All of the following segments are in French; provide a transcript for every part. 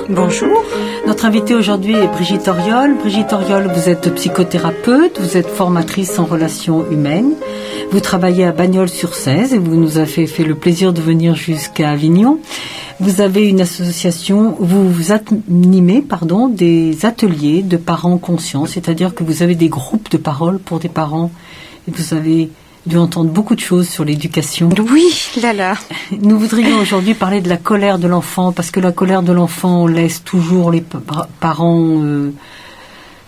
Bonjour. Notre invitée aujourd'hui est Brigitte Auriol. Brigitte Auriol, vous êtes psychothérapeute, vous êtes formatrice en relations humaines. Vous travaillez à Bagnols-sur-Cèze et vous nous avez fait le plaisir de venir jusqu'à Avignon. Vous avez une association, vous animez des ateliers de parents conscients, c'est-à-dire que vous avez des groupes de parole pour des parents et vous avez dû entendre beaucoup de choses sur l'éducation. Oui, là. Nous voudrions aujourd'hui parler de la colère de l'enfant, parce que la colère de l'enfant laisse toujours les parents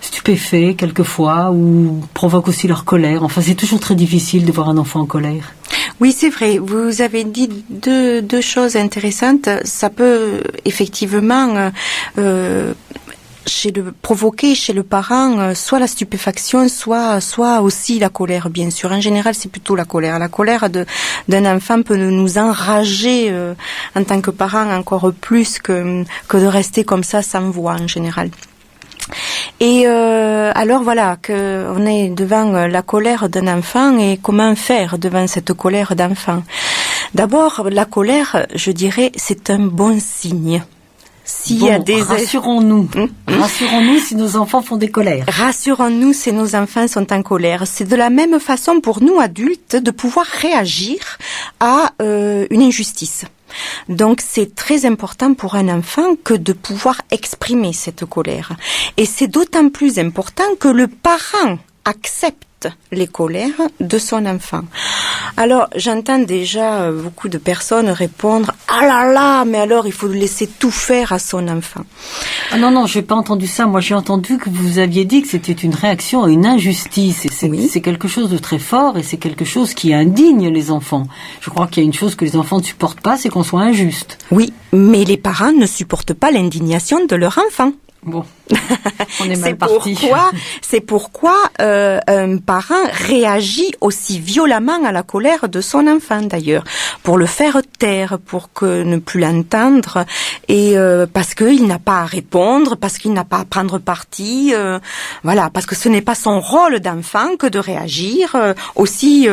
stupéfaits quelquefois, ou provoque aussi leur colère. Enfin, c'est toujours très difficile de voir un enfant en colère. Oui, c'est vrai. Vous avez dit deux choses intéressantes. Ça peut effectivement provoquer chez le parent soit la stupéfaction, soit aussi la colère, bien sûr. En général, c'est plutôt la colère. La colère d'un enfant peut nous enrager en tant que parent encore plus que de rester comme ça sans voix en général. Et alors voilà, que on est devant la colère d'un enfant et comment faire devant cette colère d'enfant. D'abord, la colère, je dirais, c'est un bon signe. Rassurons-nous. Rassurons-nous si nos enfants font des colères. Rassurons-nous si nos enfants sont en colère. C'est de la même façon pour nous adultes de pouvoir réagir à une injustice. Donc c'est très important pour un enfant que de pouvoir exprimer cette colère. Et c'est d'autant plus important que le parent accepte les colères de son enfant. Alors, j'entends déjà beaucoup de personnes répondre « Ah là là, mais alors il faut laisser tout faire à son enfant. » Ah non, j'ai pas entendu ça. Moi, j'ai entendu que vous aviez dit que c'était une réaction à une injustice. Et c'est quelque chose de très fort et c'est quelque chose qui indigne les enfants. Je crois qu'il y a une chose que les enfants ne supportent pas, c'est qu'on soit injuste. Oui, mais les parents ne supportent pas l'indignation de leur enfant. Bon, on est mal parti. C'est pourquoi un parent réagit aussi violemment à la colère de son enfant d'ailleurs, pour le faire taire, pour que ne plus l'entendre, et parce qu'il n'a pas à répondre, parce qu'il n'a pas à prendre parti, voilà, parce que ce n'est pas son rôle d'enfant que de réagir aussi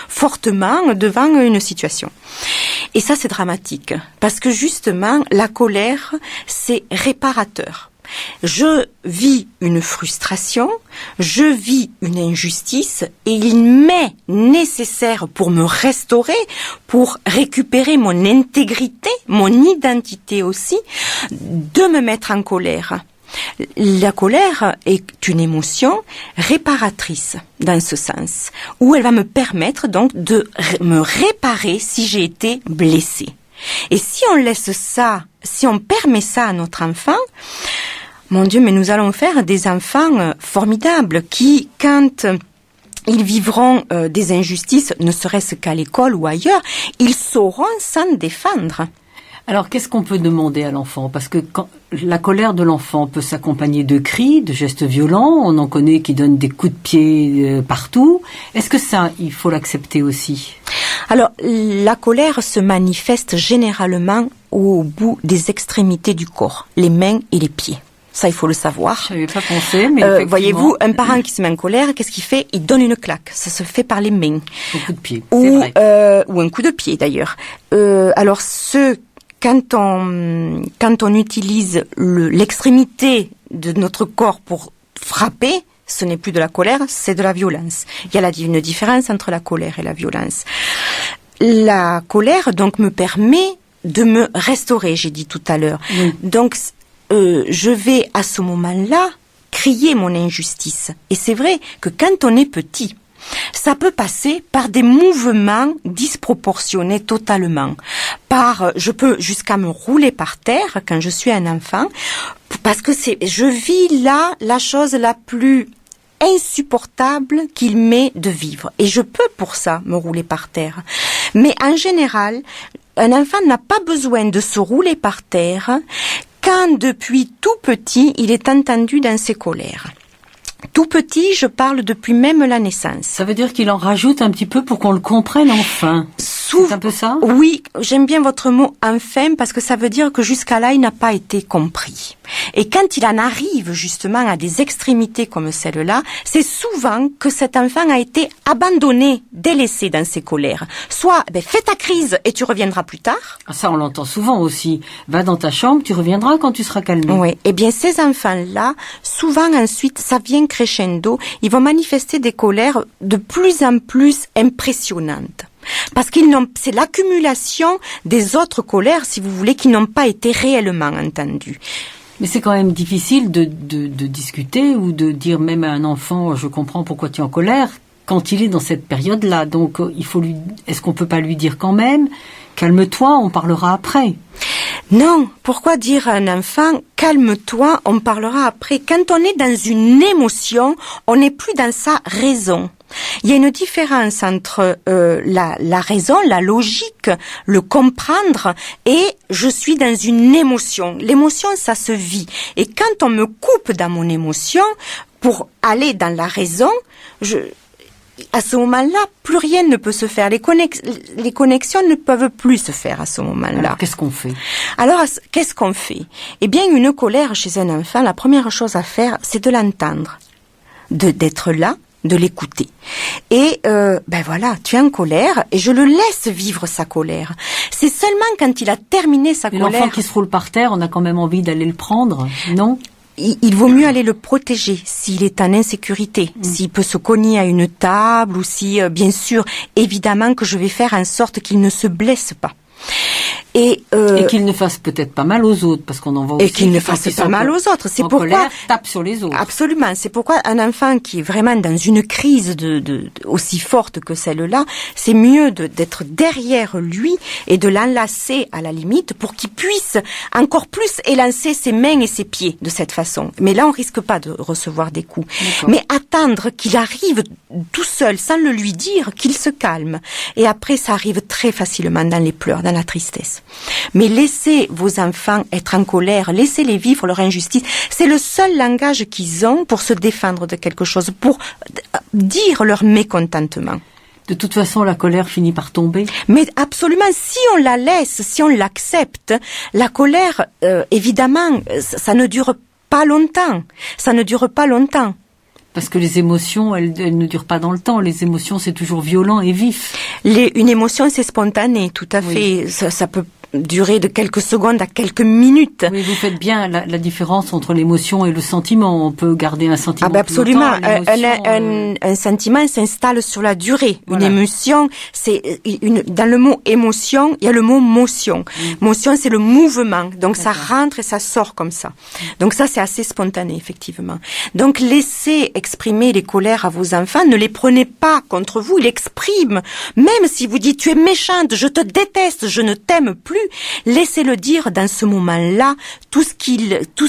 fortement devant une situation. Et ça, c'est dramatique, parce que justement, la colère, c'est réparateur. Je vis une frustration, je vis une injustice et il m'est nécessaire pour me restaurer, pour récupérer mon intégrité, mon identité aussi, de me mettre en colère. La colère est une émotion réparatrice dans ce sens, où elle va me permettre donc de me réparer si j'ai été blessée. Et si on laisse ça, si on permet ça à notre enfant, mon Dieu, mais nous allons faire des enfants formidables qui, quand ils vivront des injustices, ne serait-ce qu'à l'école ou ailleurs, ils sauront s'en défendre. Alors, qu'est-ce qu'on peut demander à l'enfant ? Parce que la colère de l'enfant peut s'accompagner de cris, de gestes violents. On en connaît qui donnent des coups de pied partout. Est-ce que ça, il faut l'accepter aussi ? Alors, la colère se manifeste généralement au bout des extrémités du corps, les mains et les pieds. Ça, il faut le savoir. Je n'avais pas pensé, mais voyez-vous, un parent qui se met en colère, qu'est-ce qu'il fait ? Il donne une claque. Ça se fait par les mains. Un coup de pied, c'est vrai. Ou un coup de pied, d'ailleurs. Alors, quand on utilise l'extrémité de notre corps pour frapper, ce n'est plus de la colère, c'est de la violence. Il y a une différence entre la colère et la violence. La colère, donc, me permet de me restaurer, j'ai dit tout à l'heure. Oui. Donc, je vais à ce moment-là crier mon injustice. Et c'est vrai que quand on est petit, ça peut passer par des mouvements disproportionnés totalement. Je peux jusqu'à me rouler par terre quand je suis un enfant, parce que je vis là la chose la plus insupportable qu'il m'est de vivre. Et je peux pour ça me rouler par terre. Mais en général, un enfant n'a pas besoin de se rouler par terre quand depuis tout petit, il est entendu dans ses colères. Tout petit, je parle depuis même la naissance. Ça veut dire qu'il en rajoute un petit peu pour qu'on le comprenne enfin. C'est un peu ça? Oui, j'aime bien votre mot « enfin » parce que ça veut dire que jusqu'à là, il n'a pas été compris. Et quand il en arrive justement à des extrémités comme celle-là, c'est souvent que cet enfant a été abandonné, délaissé dans ses colères. Soit, fais ta crise et tu reviendras plus tard. Ça, on l'entend souvent aussi. Va dans ta chambre, tu reviendras quand tu seras calmé. Oui, eh bien ces enfants-là, souvent ensuite, ça vient crescendo, ils vont manifester des colères de plus en plus impressionnantes. Parce c'est l'accumulation des autres colères, si vous voulez, qui n'ont pas été réellement entendues. Mais c'est quand même difficile de discuter ou de dire même à un enfant, je comprends pourquoi tu es en colère, quand il est dans cette période-là. Donc, est-ce qu'on peut pas lui dire quand même, calme-toi, on parlera après? Non, pourquoi dire à un enfant, calme-toi, on parlera après? Quand on est dans une émotion, on n'est plus dans sa raison. Il y a une différence entre la raison, la logique, le comprendre et je suis dans une émotion. L'émotion, ça se vit. Et quand on me coupe dans mon émotion pour aller dans la raison, à ce moment-là, plus rien ne peut se faire. Les connexions ne peuvent plus se faire à ce moment-là. Alors, qu'est-ce qu'on fait? Alors, qu'est-ce qu'on fait? Eh bien, une colère chez un enfant, la première chose à faire, c'est de l'entendre, d'être là, de l'écouter. Et voilà, tu es en colère et je le laisse vivre sa colère. C'est seulement quand il a terminé sa colère... L'enfant qui se roule par terre, on a quand même envie d'aller le prendre, non? Il vaut mieux aller le protéger s'il est en insécurité, s'il peut se cogner à une table ou si, bien sûr, évidemment que je vais faire en sorte qu'il ne se blesse pas. Et qu'il ne fasse peut-être pas mal aux autres, parce qu'on en voit aussi. Et qu'il ne fasse pas mal aux autres. C'est pourquoi colère, tape sur les autres. Absolument. C'est pourquoi un enfant qui est vraiment dans une crise aussi forte que celle-là, c'est mieux d'être derrière lui et de l'enlacer à la limite pour qu'il puisse encore plus élancer ses mains et ses pieds de cette façon. Mais là, on risque pas de recevoir des coups. D'accord. Mais attendre qu'il arrive tout seul, sans le lui dire, qu'il se calme. Et après, ça arrive très facilement dans les pleurs, dans la tristesse. Mais laissez vos enfants être en colère, laissez-les vivre leur injustice. C'est le seul langage qu'ils ont pour se défendre de quelque chose, pour dire leur mécontentement. De toute façon, la colère finit par tomber. Mais absolument, si on la laisse, si on l'accepte, la colère, évidemment, ça ne dure pas longtemps. Ça ne dure pas longtemps. Parce que les émotions, elles ne durent pas dans le temps. Les émotions, c'est toujours violent et vif. Une émotion, c'est spontané, tout à fait. Oui. Ça peut durer de quelques secondes à quelques minutes. Oui, vous faites bien la différence entre l'émotion et le sentiment. On peut garder un sentiment absolument. Plus longtemps. Un sentiment s'installe sur la durée. Voilà. Une émotion, dans le mot émotion, il y a le mot motion. Motion, c'est le mouvement. Donc ça rentre et ça sort comme ça. Donc ça, c'est assez spontané, effectivement. Donc laissez exprimer les colères à vos enfants. Ne les prenez pas contre vous. Ils l'expriment. Même si vous dites, tu es méchante, je te déteste, je ne t'aime plus, laissez-le dire dans ce moment-là tout ce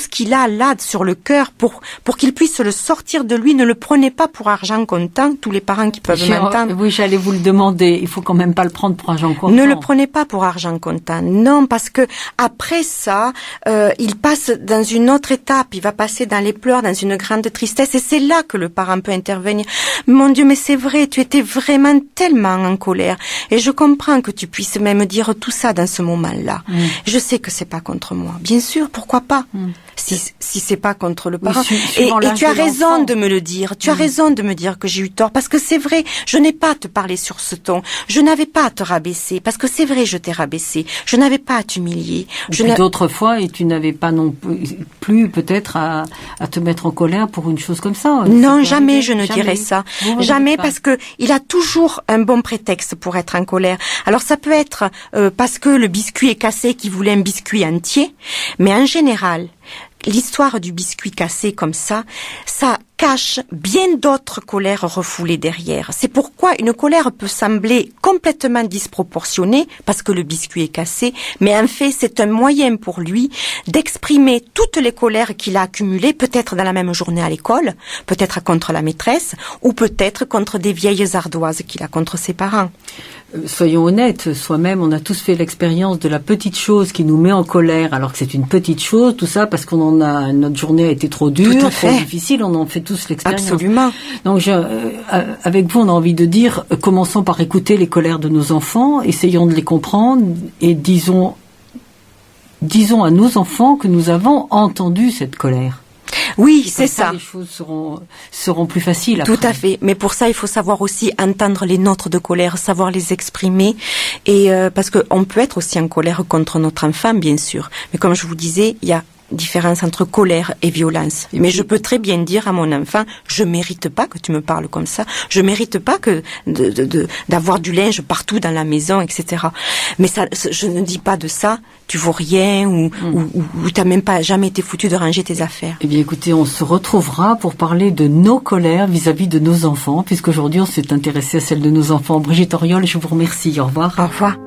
qu'il a là sur le cœur pour qu'il puisse le sortir de lui. Ne le prenez pas pour argent comptant, tous les parents qui peuvent m'entendre. Oui, j'allais vous le demander. Il faut quand même pas le prendre pour argent comptant. Ne le prenez pas pour argent comptant. Non, parce que après ça, il passe dans une autre étape. Il va passer dans les pleurs, dans une grande tristesse. Et c'est là que le parent peut intervenir. Mon Dieu, mais c'est vrai, tu étais vraiment tellement en colère. Et je comprends que tu puisses même dire tout ça dans ce moment-là. Je sais que c'est pas contre moi. Bien sûr, pourquoi pas? Si c'est pas contre le parent. Et tu as raison de me le dire. Tu as raison de me dire que j'ai eu tort. Parce que c'est vrai, je n'ai pas à te parler sur ce ton. Je n'avais pas à te rabaisser. Parce que c'est vrai, je t'ai rabaissé. Je n'avais pas à t'humilier. D'autres fois, et tu n'avais pas non plus peut-être à te mettre en colère pour une chose comme ça. Non, jamais je ne dirais ça. Jamais, parce que il a toujours un bon prétexte pour être en colère. Alors ça peut être parce que le biscuit est cassé, qu'il voulait un biscuit entier. Mais en général, l'histoire du biscuit cassé comme ça cache bien d'autres colères refoulées derrière. C'est pourquoi une colère peut sembler complètement disproportionnée parce que le biscuit est cassé, mais en fait c'est un moyen pour lui d'exprimer toutes les colères qu'il a accumulées, peut-être dans la même journée à l'école, peut-être contre la maîtresse, ou peut-être contre des vieilles ardoises qu'il a contre ses parents. Soyons honnêtes, soi-même, on a tous fait l'expérience de la petite chose qui nous met en colère, alors que c'est une petite chose, tout ça parce qu'on notre journée a été trop dure, Tout à trop fait. difficile, on en fait tous l'expérience. Absolument. Donc, avec vous, on a envie de dire, commençons par écouter les colères de nos enfants, essayons de les comprendre et disons à nos enfants que nous avons entendu cette colère. Oui, Comme c'est ça. Les choses seront plus faciles après. Tout à fait. Mais pour ça, il faut savoir aussi entendre les notes de colère, savoir les exprimer. Et parce qu'on peut être aussi en colère contre notre enfant, bien sûr. Mais comme je vous disais, il y a différence entre colère et violence. Mais je peux très bien dire à mon enfant, je mérite pas que tu me parles comme ça. Je mérite pas que d'avoir du linge partout dans la maison, etc. Mais ça, je ne dis pas de ça, tu vaux rien ou t'as même pas jamais été foutu de ranger tes affaires. Eh bien, écoutez, on se retrouvera pour parler de nos colères vis-à-vis de nos enfants, puisqu'aujourd'hui on s'est intéressé à celle de nos enfants. Brigitte Auriol, je vous remercie. Au revoir. Au revoir.